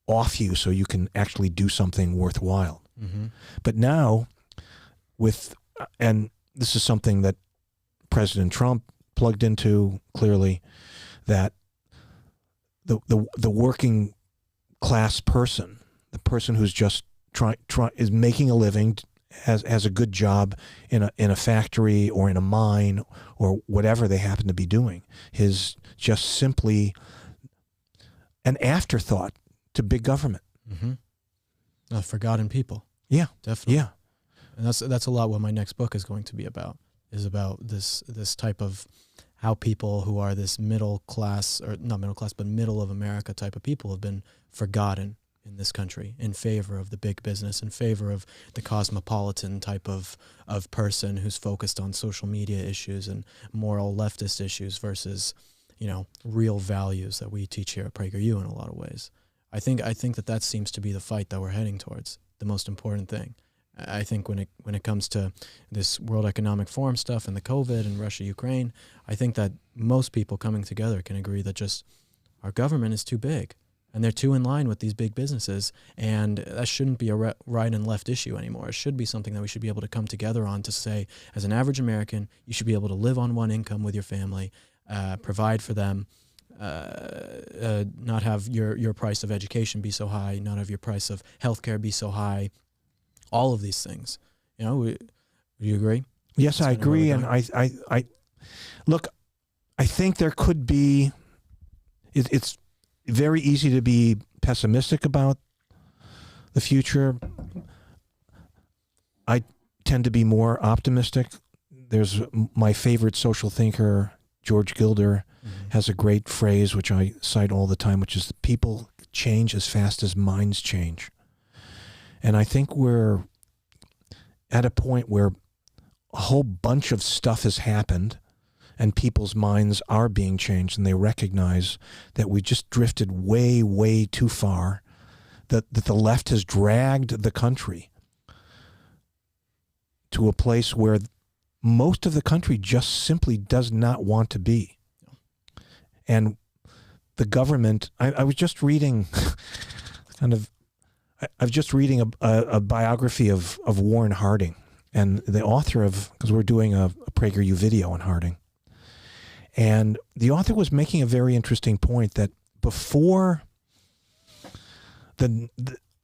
off you so you can actually do something worthwhile. Mm-hmm. But now and this is something that President Trump plugged into clearly, that the working class person, the person who's just is making a living, has a good job in a factory or in a mine or whatever they happen to be doing, is just simply an afterthought to big government. Mm-hmm. Forgotten people. Yeah, definitely. Yeah, and that's a lot what my next book is going to be about. Is about this type of how people who are this middle class, or not middle class, but middle of America type of people have been forgotten in this country in favor of the big business, in favor of the cosmopolitan type of person who's focused on social media issues and moral leftist issues versus, real values that we teach here at PragerU in a lot of ways. I think that seems to be the fight that we're heading towards, the most important thing. I think when it comes to this World Economic Forum stuff and the COVID and Russia-Ukraine, I think that most people coming together can agree that just our government is too big and they're too in line with these big businesses, and that shouldn't be a right and left issue anymore. It should be something that we should be able to come together on to say, as an average American, you should be able to live on one income with your family, provide for them, not have your price of education be so high, not have your price of healthcare be so high. All of these things, would you agree? Yes, I agree. And I look, I think there could be, it's very easy to be pessimistic about the future. I tend to be more optimistic. There's my favorite social thinker, George Gilder, has a great phrase, which I cite all the time, which is people change as fast as minds change. And I think we're at a point where a whole bunch of stuff has happened and people's minds are being changed, and they recognize that we just drifted way, way too far, that the left has dragged the country to a place where most of the country just simply does not want to be. And the government, I was just reading I'm just reading a biography of Warren Harding, and the author because we're doing a PragerU video on Harding. And the author was making a very interesting point that before the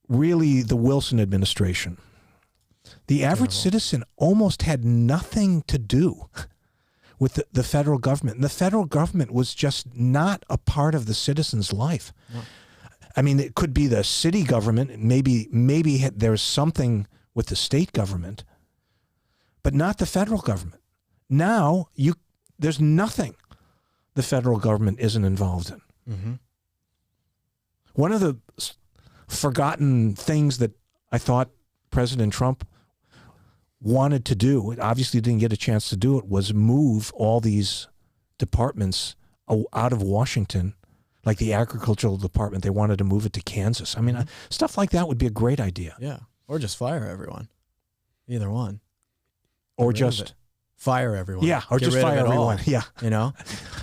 Wilson administration, the average citizen almost had nothing to do with the federal government. And the federal government was just not a part of the citizen's life. No. I mean, it could be the city government. Maybe there's something with the state government, but not the federal government. Now there's nothing the federal government isn't involved in. Mm-hmm. One of the forgotten things that I thought President Trump wanted to do, obviously didn't get a chance to do it, was move all these departments out of Washington. Like the agricultural department, they wanted to move it to Kansas. I mean, stuff like that would be a great idea. Yeah, or just fire everyone. Either one. Or just fire everyone. Yeah, or just fire everyone. Yeah.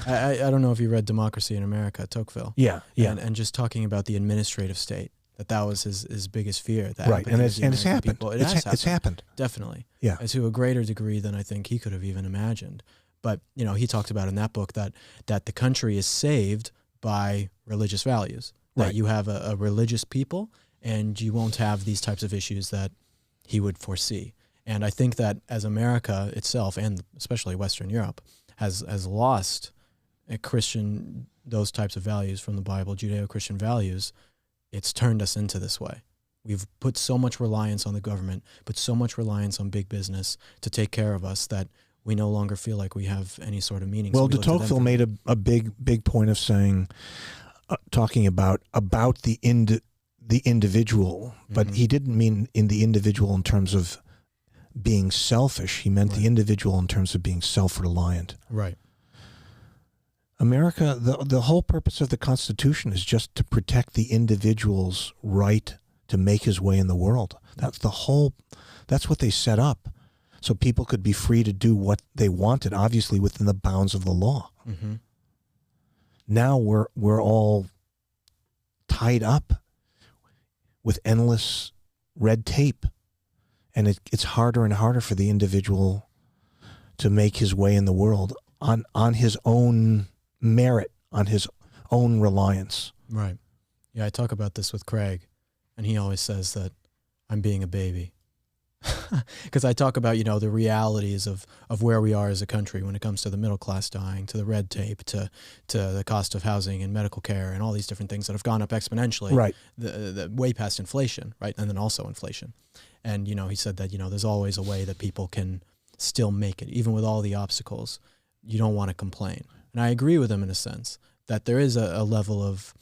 I don't know if you read Democracy in America, Tocqueville. Yeah. And just talking about the administrative state, that was his biggest fear. Right, and it's happened. It's happened. Definitely. Yeah. To a greater degree than I think he could have even imagined. But, he talked about in that book that the country is saved by religious values. That right. You have a religious people, and you won't have these types of issues that he would foresee. And I think that as America itself, and especially Western Europe, has lost a Christian those types of values from the Bible, Judeo-Christian values, it's turned us into this way. We've put so much reliance on the government, put so much reliance on big business to take care of us that we no longer feel like we have any sort of meaning. Well, de Tocqueville made a big point of saying, talking about the individual, but he didn't mean in the individual in terms of being selfish. He meant the individual in terms of being self-reliant. Right. America, the whole purpose of the Constitution is just to protect the individual's right to make his way in the world. That's what they set up. So people could be free to do what they wanted, obviously within the bounds of the law. Mm-hmm. Now we're all tied up with endless red tape, and it's harder and harder for the individual to make his way in the world on his own merit, on his own reliance. Right. Yeah, I talk about this with Craig, and he always says that I'm being a baby. Because I talk about, the realities of where we are as a country when it comes to the middle class dying, to the red tape, to the cost of housing and medical care and all these different things that have gone up exponentially, right? The way past inflation, right? And then also inflation. And, he said that, there's always a way that people can still make it, even with all the obstacles. You don't want to complain. And I agree with him in a sense that there is a level of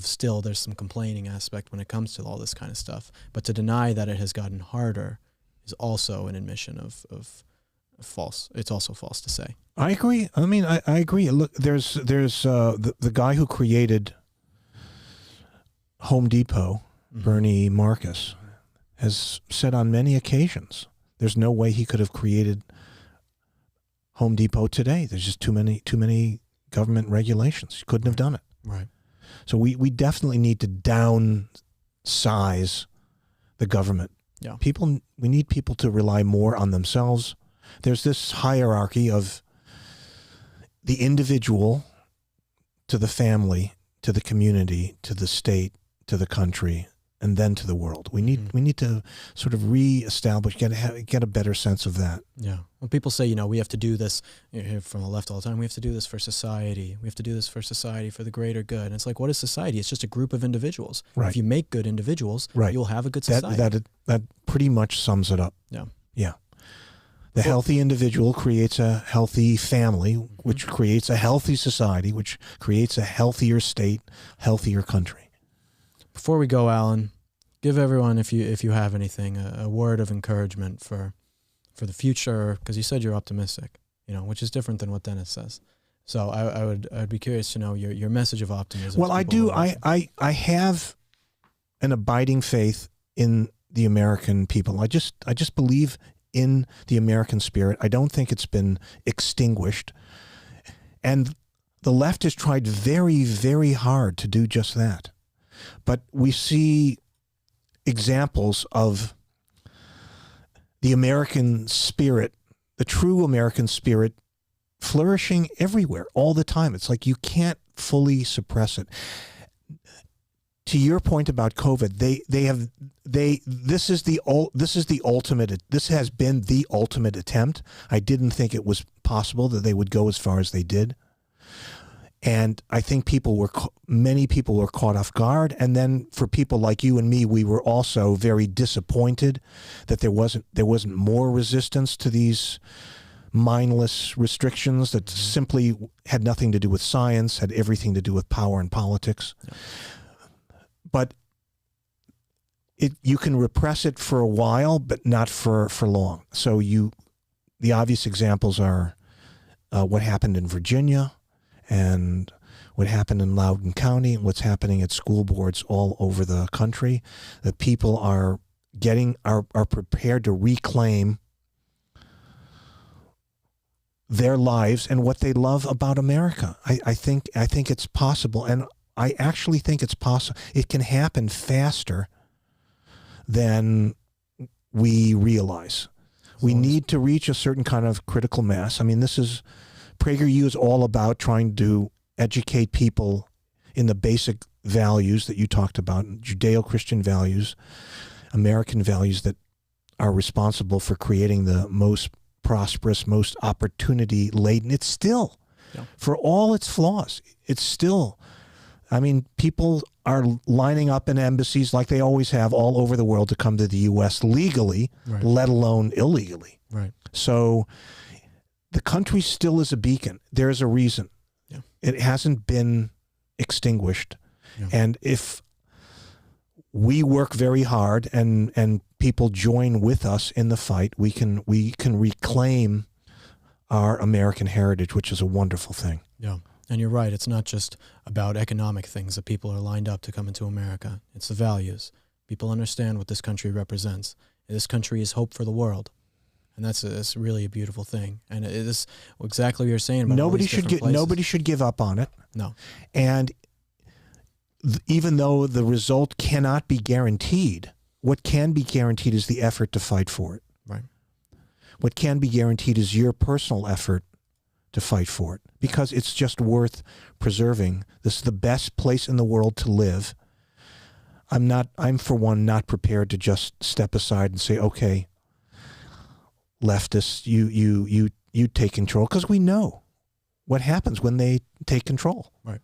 still there's some complaining aspect when it comes to all this kind of stuff. But to deny that it has gotten harder is also an admission of false. It's also false to say. I agree. I mean, I agree. Look, there's the guy who created Home Depot, Bernie Marcus, has said on many occasions, there's no way he could have created Home Depot today. There's just too many government regulations. He couldn't have done it. Right. So we definitely need to downsize the government. Yeah. We need people to rely more on themselves. There's this hierarchy of the individual to the family, to the community, to the state, to the country, and then to the world. We need to sort of reestablish, get a better sense of that. Yeah. When people say, we have to do this, you hear from the left all the time, we have to do this for society. We have to do this for society, for the greater good. And it's like, what is society? It's just a group of individuals. Right. If you make good individuals, you'll have a good society. That pretty much sums it up. Yeah. Yeah. The healthy individual creates a healthy family, which creates a healthy society, which creates a healthier state, healthier country. Before we go, Alan, give everyone, if you have anything, a word of encouragement for the future, because you said you're optimistic, which is different than what Dennis says. So I'd be curious to know your message of optimism. Well, I do. I have an abiding faith in the American people. I just believe in the American spirit. I don't think it's been extinguished, and the left has tried very, very hard to do just that. But we see examples of the American spirit, the true American spirit, flourishing everywhere all the time. It's like you can't fully suppress it. To your point about COVID, this has been the ultimate attempt. I didn't think it was possible that they would go as far as they did. And I think many people were caught off guard. And then for people like you and me, we were also very disappointed that there wasn't more resistance to these mindless restrictions that simply had nothing to do with science, had everything to do with power and politics. Yeah. But you can repress it for a while, but not for long. So the obvious examples are what happened in Virginia, and what happened in Loudoun County, and what's happening at school boards all over the country. That people are prepared to reclaim their lives and what they love about America. I think it's possible, and I actually think it's possible. It can happen faster than we realize. We need to reach a certain kind of critical mass. I mean, PragerU is all about trying to educate people in the basic values that you talked about, Judeo-Christian values, American values that are responsible for creating the most prosperous, most opportunity-laden. It's still For all its flaws, it's still, I mean, people are lining up in embassies like they always have all over the world to come to the U.S. legally, let alone illegally. Right. So the country still is a beacon. There's a reason. Yeah. It hasn't been extinguished. Yeah. And if we work very hard and people join with us in the fight, we can reclaim our American heritage, which is a wonderful thing. Yeah. And you're right. It's not just about economic things that people are lined up to come into America. It's the values. People understand what this country represents. This country is hope for the world. And that's really a beautiful thing. And it is exactly what you're saying about nobody should give up on it. No. And even though the result cannot be guaranteed, what can be guaranteed is the effort to fight for it. Right. What can be guaranteed is your personal effort to fight for it, because it's just worth preserving. This is the best place in the world to live. I'm for one not prepared to just step aside and say, okay, leftists, you take control, because we know what happens when they take control. Right.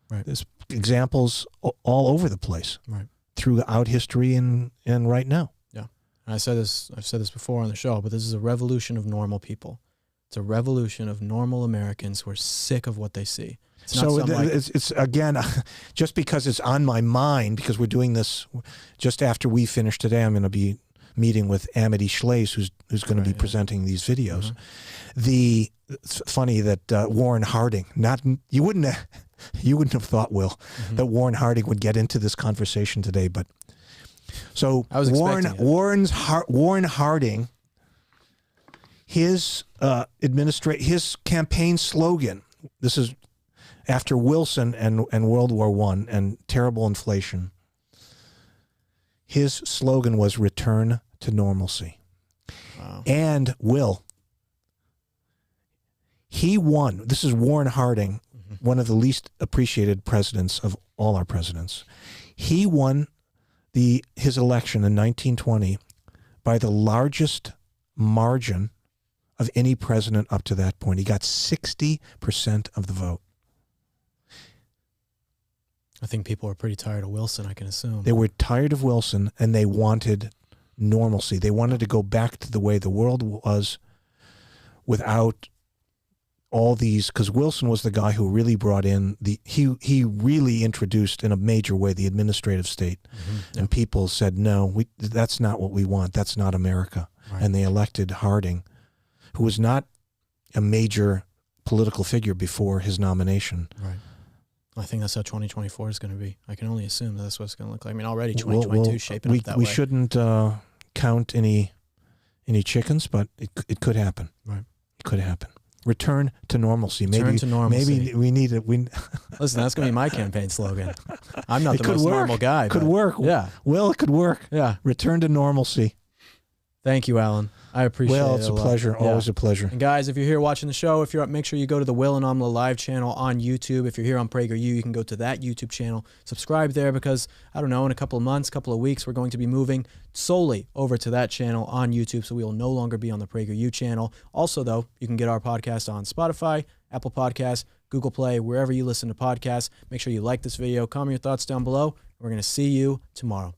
Right. There's examples all over the place. Right. Throughout history and right now. Yeah. And I've said this before on the show, but this is a revolution of normal people. It's a revolution of normal Americans who are sick of what they see. It's again, just because it's on my mind, because we're doing this just after we finish today, I'm going to be meeting with Amity Schlaes, who's going to be presenting these videos. It's funny that Warren Harding, you wouldn't have thought, Will, that Warren Harding would get into this conversation today, but so Warren Harding, his his campaign slogan, this is after Wilson and World War I and terrible inflation, his slogan was "Return to Normalcy." Wow. And he won. This is Warren Harding, one of the least appreciated presidents of all our presidents. He won his election in 1920 by the largest margin of any president up to that point. He got 60% of the vote. I think people are pretty tired of Wilson, I can assume. They were tired of Wilson, and they wanted normalcy. They wanted to go back to the way the world was without all these, because Wilson was the guy who really brought in he really introduced in a major way the administrative state. And people said, no, that's not what we want. That's not America. Right. And they elected Harding, who was not a major political figure before his nomination. Right. I think that's how 2024 is going to be. I can only assume that that's what it's going to look like. I mean, already 2022 is shaping up that way. We shouldn't count any chickens, but it could happen. Right. It could happen. Return to normalcy. Return to normalcy. Maybe we need it. Listen, that's going to be my campaign slogan. I'm not the most normal guy. Could work. Yeah. Well, it could work. Yeah. Return to normalcy. Thank you, Alan. I appreciate it. Well, it's a pleasure. Yeah. Always a pleasure. And guys, if you're here watching the show, if you're up, make sure you go to the Will and Amala live channel on YouTube. If you're here on PragerU, you can go to that YouTube channel. Subscribe there, because, I don't know, in a couple of months, couple of weeks, we're going to be moving solely over to that channel on YouTube, so we will no longer be on the PragerU channel. Also, though, you can get our podcast on Spotify, Apple Podcasts, Google Play, wherever you listen to podcasts. Make sure you like this video, comment your thoughts down below. We're going to see you tomorrow.